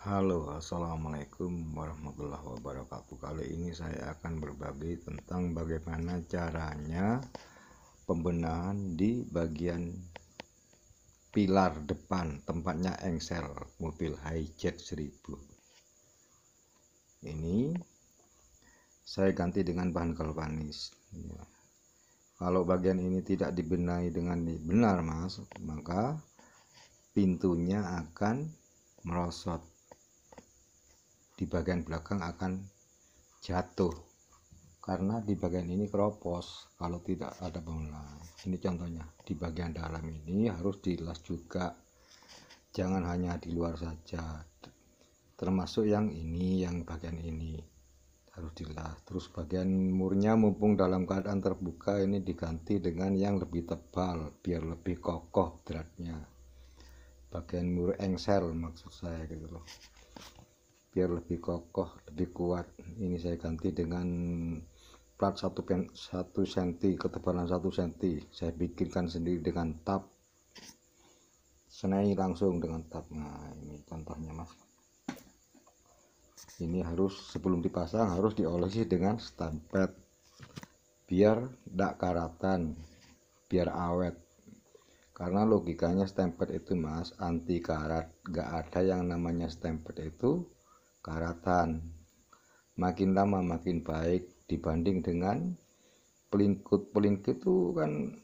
Halo, assalamualaikum warahmatullahi wabarakatuh. Kali ini saya akan berbagi tentang bagaimana caranya pembenahan di bagian pilar depan tempatnya engsel mobil Hijet 1000. Ini saya ganti dengan bahan galvanis. Kalau bagian ini tidak dibenahi dengan benar, Mas, maka pintunya akan merosot. Di bagian belakang akan jatuh karena di bagian ini keropos kalau tidak ada pembenahan. Ini contohnya, di bagian dalam ini harus dilas juga, jangan hanya di luar saja, termasuk yang ini, yang bagian ini harus dilas. Terus bagian murnya mumpung dalam keadaan terbuka, ini diganti dengan yang lebih tebal biar lebih kokoh beratnya. Bagian mur engsel maksud saya gitu loh, biar lebih kokoh, lebih kuat. Ini saya ganti dengan plat 1 cm, ketebalan 1 cm. Saya bikinkan sendiri dengan tab, senai langsung dengan tab. Nah, ini contohnya, Mas. Ini harus sebelum dipasang harus diolesi dengan stempet biar tidak karatan, biar awet. Karena logikanya stempet itu, Mas, anti karat. Gak ada yang namanya stempet itu karatan. Makin lama makin baik dibanding dengan pelingkut. Pelingkut itu kan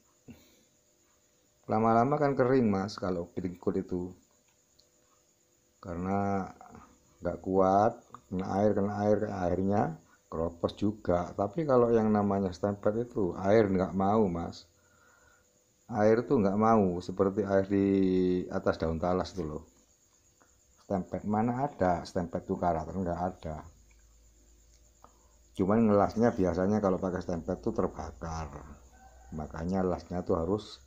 lama-lama kan kering, Mas, kalau pelingkut itu, karena nggak kuat, kena air airnya keropos juga. Tapi kalau yang namanya stempel itu air nggak mau, Mas. Air tuh nggak mau, seperti air di atas daun talas itu loh. Stempel mana ada stempel tuh karat, nggak ada. Cuman ngelasnya biasanya kalau pakai stempel tuh terbakar, makanya lasnya tuh harus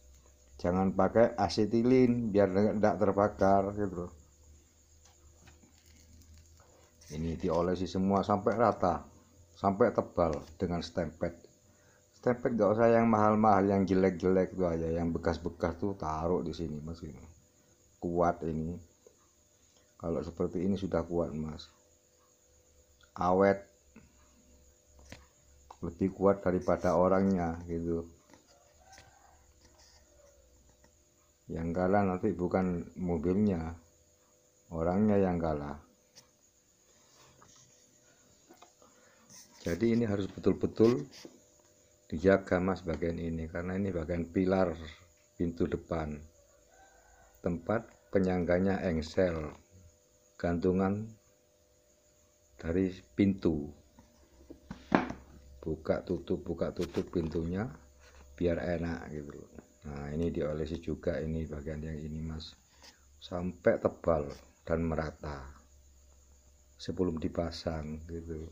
jangan pakai asetilin biar tidak terbakar gitu. Ini diolesi semua sampai rata, sampai tebal dengan stempel. Stempel gak usah yang mahal-mahal, yang jelek-jelek tuh aja, yang bekas-bekas tuh taruh di sini, Mas. Ini kuat ini. Kalau seperti ini sudah kuat, Mas. Awet, lebih kuat daripada orangnya gitu. Yang kalah nanti bukan mobilnya, orangnya yang kalah. Jadi ini harus betul-betul dijaga, Mas, bagian ini, karena ini bagian pilar pintu depan, tempat penyangganya engsel, gantungan dari pintu, buka tutup pintunya biar enak gitu. Nah, ini diolesi juga, ini bagian yang ini, Mas, sampai tebal dan merata sebelum dipasang gitu.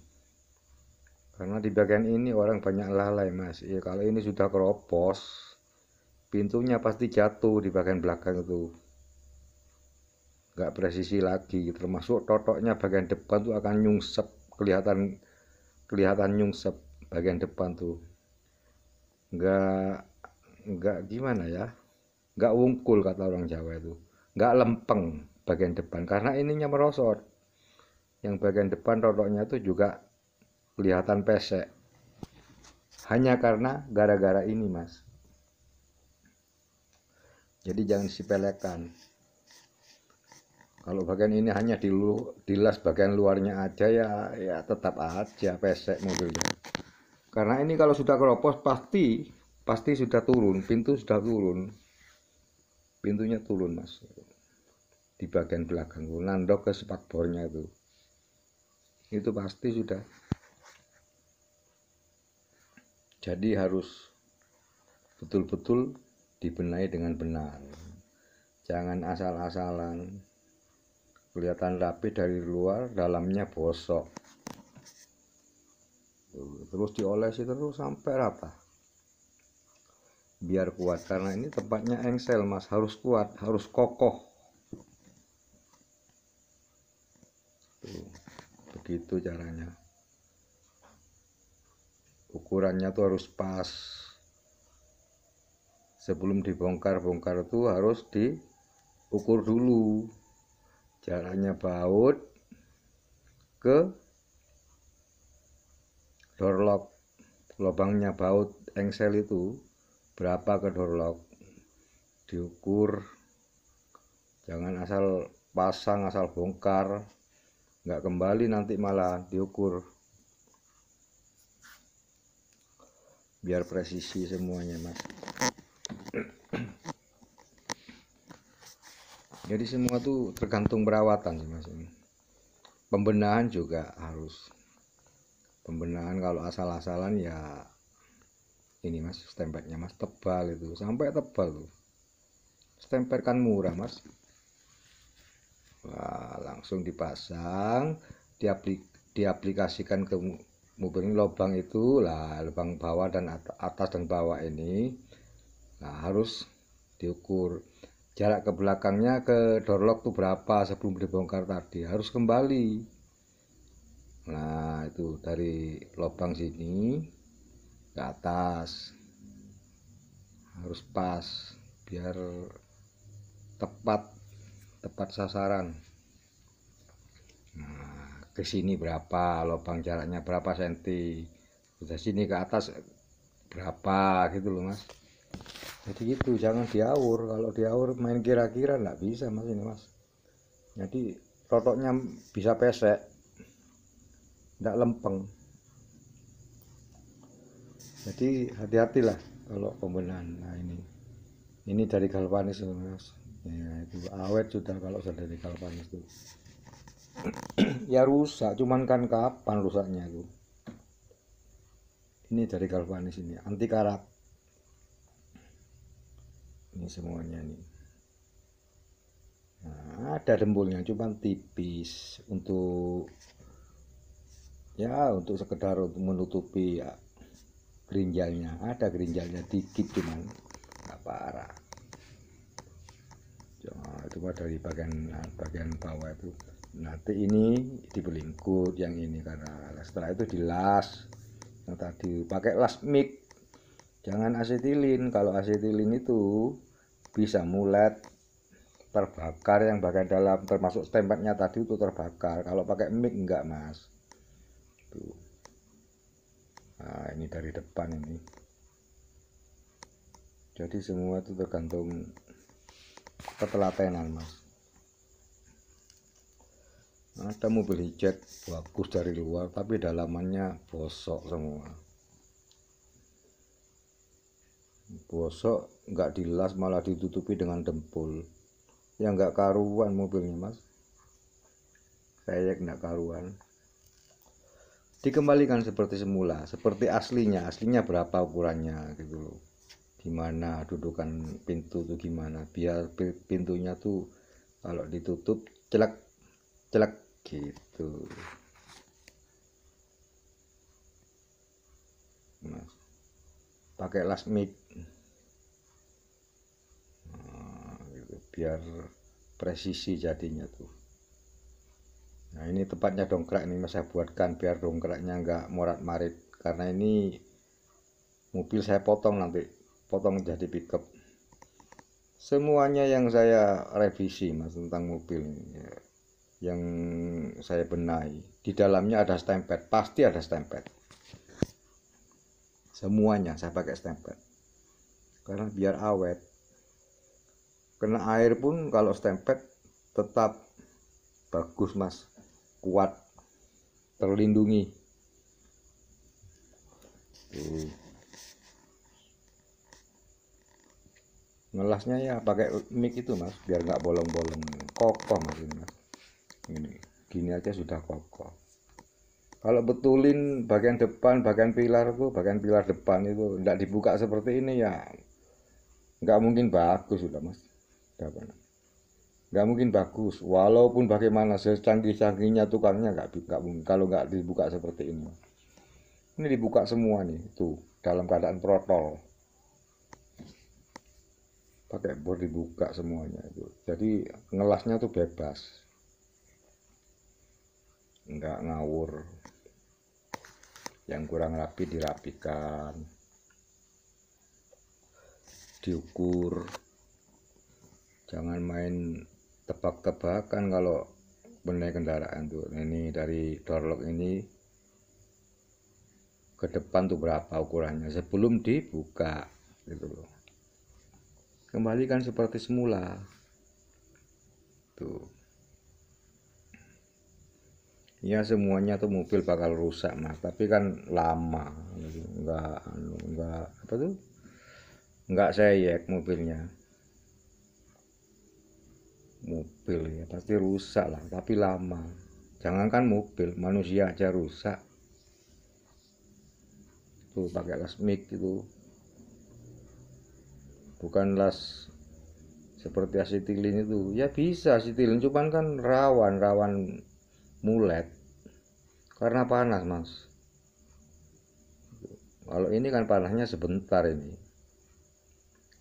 Karena di bagian ini orang banyak lalai, Mas. Ya, kalau ini sudah keropos, pintunya pasti jatuh di bagian belakang itu, nggak presisi lagi. Termasuk totoknya bagian depan tuh akan nyungsep, kelihatan nyungsep bagian depan tuh, nggak gimana ya, nggak wungkul kata orang Jawa itu, nggak lempeng bagian depan karena ininya merosot. Yang bagian depan totoknya itu juga kelihatan pesek, hanya karena gara-gara ini, Mas. Jadi jangan disepelekan. Kalau bagian ini hanya dilas bagian luarnya aja, ya tetap aja pesek mobilnya. Karena ini kalau sudah keropos pasti sudah turun, pintu sudah turun, pintunya turun, Mas. Di bagian belakang tuh nandok ke spakbornya itu pasti sudah. Jadi harus betul-betul dibenahi dengan benar, jangan asal-asalan. Kelihatan rapi dari luar, dalamnya bosok. Terus diolesi terus sampai rata biar kuat, karena ini tempatnya engsel, Mas, harus kuat, harus kokoh. Tuh, begitu caranya. Ukurannya tuh harus pas. Sebelum dibongkar tuh harus diukur dulu, jaraknya baut ke door lock, lubangnya baut engsel itu berapa ke door lock, diukur. Jangan asal pasang asal bongkar, nggak kembali nanti malah diukur, biar presisi semuanya mas. Jadi semua tuh tergantung perawatan sih mas. Pembenahan juga harus, pembenahan kalau asal-asalan ya ini mas, stempelnya mas tebal itu, sampai tebal tuh. Stempel kan murah mas. Wah, langsung dipasang, diaplikasikan ke mobil ini. Lubang itu lah, lubang bawah dan atas dan bawah ini, nah harus diukur. Jarak ke belakangnya ke door lock tuh berapa sebelum dibongkar tadi, harus kembali. Nah itu dari lubang sini ke atas harus pas, biar tepat sasaran. Nah, ke sini berapa lubang, jaraknya berapa senti, udah sini ke atas berapa gitu loh mas. Jadi gitu, jangan diaur. Kalau diaur main kira-kira nggak bisa mas ini mas. Jadi rotoknya bisa pesek, nggak lempeng. Jadi hati-hatilah kalau pembenahan. Nah ini dari galvanis mas. Ya itu awet sudah kalau sudah dari galvanis itu. Ya rusak, cuman kan kapan rusaknya itu. Ini dari galvanis, ini anti karat. Ini semuanya nih. Nah, ada dempulnya cuman tipis untuk ya untuk sekedar untuk menutupi ya, gerinjalnya. Ada gerinjalnya dikit cuman nggak parah. Nah, itu mah dari bagian bawah itu. Nanti ini dibelingkut yang ini, karena setelah itu dilas. Yang tadi pakai las mik, jangan asetilin. Kalau asetilin itu bisa mulet, terbakar yang bagian dalam, termasuk stempelnya tadi itu terbakar. Kalau pakai mik enggak mas. Tuh. Nah ini dari depan ini. Jadi semua itu tergantung ketelatenan mas. Ada mobil hijet bagus dari luar tapi dalamannya bosok semua, bosok, nggak dilas malah ditutupi dengan dempul. Ya nggak karuan mobilnya mas, kayak nggak karuan. Dikembalikan seperti semula, seperti aslinya berapa ukurannya gitu loh, gimana dudukan pintu tuh gimana, biar pintunya tuh kalau ditutup celek gitu mas. Pakai las mik, nah, gitu, biar presisi jadinya tuh. Nah ini tempatnya dongkrak ini mas, saya buatkan biar dongkraknya nggak morat-marit, karena ini mobil saya potong nanti, potong jadi pickup. Semuanya yang saya revisi mas tentang mobil ini, yang saya benahi, di dalamnya ada stempel, pasti ada stempel. Semuanya saya pakai stempel karena biar awet. Kena air pun kalau stempel tetap bagus mas, kuat, terlindungi. Ngelasnya ya pakai mik itu mas, biar nggak bolong-bolong, kokoh mas ini mas. Ini gini aja sudah kokoh. Kalau betulin bagian depan, bagian pilar depan itu nggak dibuka seperti ini ya nggak mungkin bagus sudah mas. Nggak mungkin bagus, walaupun bagaimana secanggih-canggihnya tukangnya nggak mungkin kalau nggak dibuka seperti ini. Ini dibuka semua nih, tuh dalam keadaan protol, pakai bor dibuka semuanya itu. Jadi ngelasnya tuh bebas, nggak ngawur. Yang kurang rapi dirapikan, diukur. Jangan main tebak-tebakan. Kalau benahi kendaraan tuh. Ini dari door lock ini ke depan tuh berapa ukurannya sebelum dibuka gitu loh. Kembalikan seperti semula tuh. Ya semuanya tuh mobil bakal rusak mas, tapi kan lama, enggak apa tuh, enggak seyek mobilnya. Mobil ya pasti rusak lah, tapi lama. Jangankan mobil, manusia aja rusak. Tuh pakai las mic itu, bukan las seperti asetilin itu. Ya bisa asetilin, cuman kan rawan mulet karena panas mas. Kalau ini kan panasnya sebentar, ini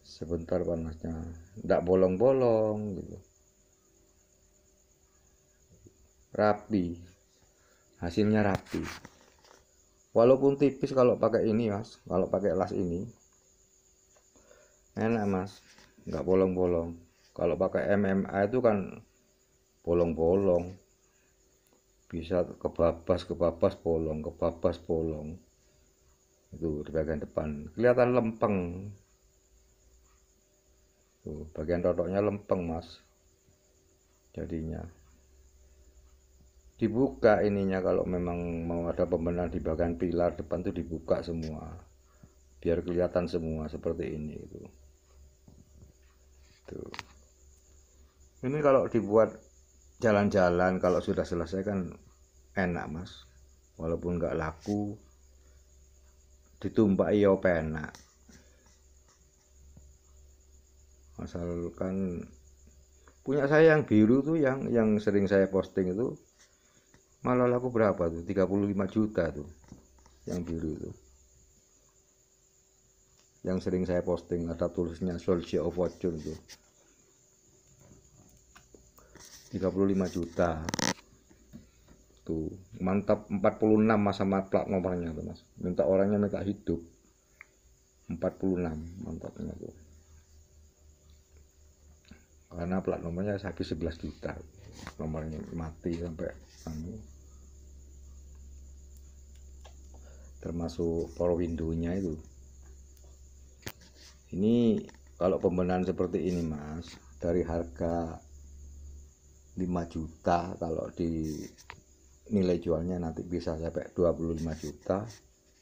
sebentar panasnya, tidak bolong-bolong gitu, rapi, hasilnya rapi. Walaupun tipis kalau pakai ini mas, kalau pakai las ini enak mas, nggak bolong-bolong. Kalau pakai MMA itu kan bolong-bolong, bisa kebabas bolong, kebabas bolong. Itu di bagian depan kelihatan lempeng tuh, bagian rotoknya lempeng mas, jadinya dibuka ininya. Kalau memang mau ada pembenahan di bagian pilar depan tuh dibuka semua biar kelihatan semua seperti ini itu tuh. Ini kalau dibuat jalan-jalan kalau sudah selesai kan enak mas, walaupun nggak laku ditumpaki ya penak, asalkan punya saya yang biru tuh, yang sering saya posting itu malah laku berapa tuh, 35 juta tuh yang biru itu, yang sering saya posting ada tulisnya Soldier of Fortune tuh 35 juta tuh, mantap. 46 mas sama plat nomornya tuh mas, minta orangnya minta hidup. 46 mantapnya tuh, karena plat nomornya habis 11 juta nomornya, mati sampai termasuk power window-nya itu. Ini kalau pembenahan seperti ini mas, dari harga 5 juta, kalau di nilai jualnya nanti bisa sampai 25 juta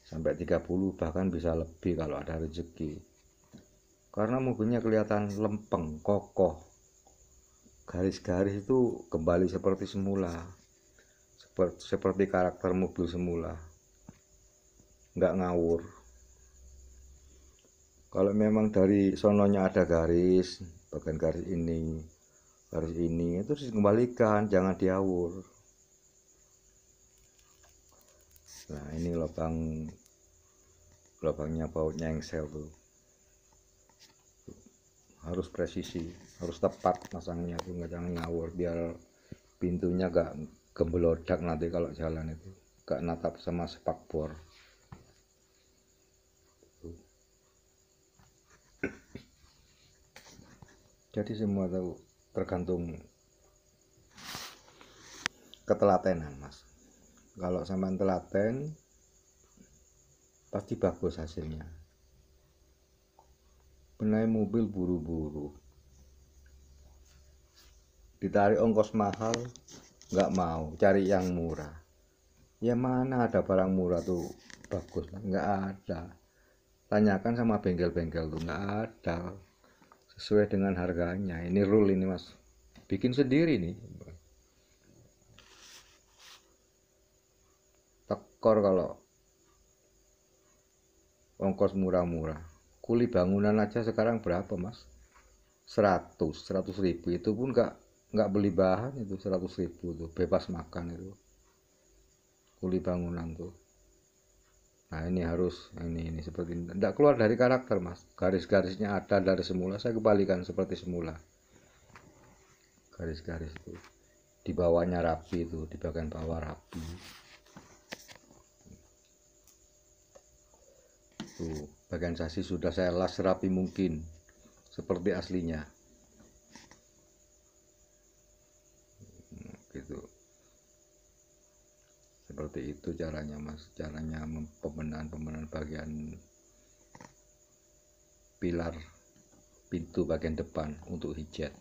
sampai 30, bahkan bisa lebih kalau ada rezeki. Karena mobilnya kelihatan lempeng, kokoh, garis-garis itu kembali seperti semula, seperti karakter mobil semula, nggak ngawur. Kalau memang dari sononya ada garis, bagian garis ini itu dikembalikan, jangan diawur. Nah ini lubangnya baut nyengsel tuh, harus presisi, harus tepat masangnya tuh, nggak jangan ngawur, biar pintunya gak gembelodak nanti kalau jalan itu, gak natap sama spakbor. Jadi semua tahu tergantung ketelatenan mas. Kalau sampai telaten pasti bagus hasilnya. Benahi mobil buru-buru, ditarik ongkos mahal nggak mau, cari yang murah. Ya mana ada barang murah tuh bagus, nggak ada. Tanyakan sama bengkel-bengkel tuh, nggak ada sesuai dengan harganya. Ini rule ini mas, bikin sendiri nih. Tekor kalau ongkos murah-murah. Kuli bangunan aja sekarang berapa mas? 100 ribu, itu pun nggak beli bahan itu 100 ribu tuh, bebas makan itu kuli bangunan tuh. Nah ini harus ini seperti ini, tidak keluar dari karakter mas, garis-garisnya ada dari semula, saya kembalikan seperti semula. Garis-garis itu di bawahnya rapi, itu di bagian bawah rapi tuh. Bagian sasis sudah saya las rapi mungkin seperti aslinya gitu. Seperti itu caranya mas, caranya pembenahan bagian pilar pintu bagian depan untuk hijet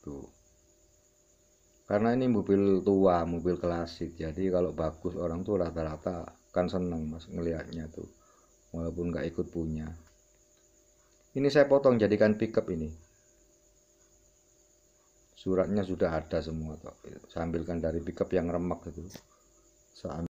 tuh. Karena ini mobil tua, mobil klasik, jadi kalau bagus orang tuh rata-rata kan seneng mas ngelihatnya tuh, walaupun nggak ikut punya. Ini saya potong jadikan pickup ini, suratnya sudah ada semua toh. Saya ambilkan dari pickup yang remak itu, saya